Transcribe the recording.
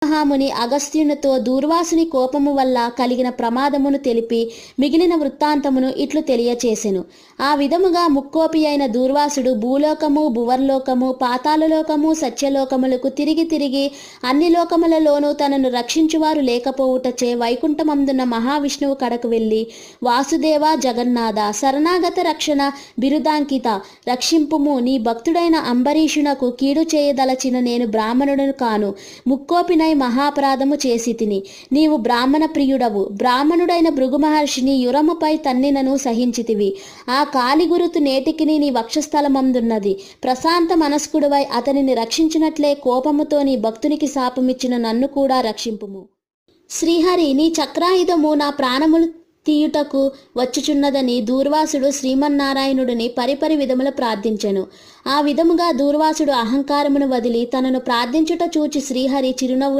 మహాముని అగస్త్యునితో దూర్వాసుని కోపము వల్ల కలిగిన ప్రమాదమును తెలిపి మిగిలిన వృత్తాంతమును ఇట్లు తెలియచేసెను. ఆ విధముగా ముక్కోపి అయిన దూర్వాసుడు భూలోకము, భువర్లోకము, పాతాళలోకము, సత్యలోకములకు తిరిగి తిరిగి అన్ని లోకములలోనూ తనను రక్షించువారు లేకపోవుటచే వైకుంఠమందున్న మహావిష్ణువు కడకు వెళ్ళి, వాసుదేవ జగన్నాథ శరణాగత రక్షణ బిరుదాంకిత రక్షింపుము, నీ భక్తుడైన అంబరీషునకు కీడు చేయదలచిన నేను బ్రాహ్మణుడను కాను, ముక్కోపినై మహాపరాధము చేసి తిని. నీవు బ్రాహ్మణ ప్రియుడవు. బ్రాహ్మణుడైన భృగు మహర్షిని యురముపై తన్నినను సహించితివి. ఆ కాలి గురుతు నేటికిని నీ వక్షస్థలమందున్నది. ప్రశాంత మనస్కుడువై అతనిని రక్షించినట్లే కోపముతో నీ భక్తునికి శాపమిచ్చిన నన్ను కూడా రక్షింపుము. శ్రీహరి, నీ చక్రాయుధము నా ప్రాణములు తీయుటకు వచ్చుచున్నదని దూర్వాసుడు శ్రీమన్నారాయణుడిని పరిపరి విధముల ప్రార్థించెను. ఆ విధముగా దూర్వాసుడు అహంకారమును వదిలి తనను ప్రార్థించుట చూచి శ్రీహరి చిరునవ్వు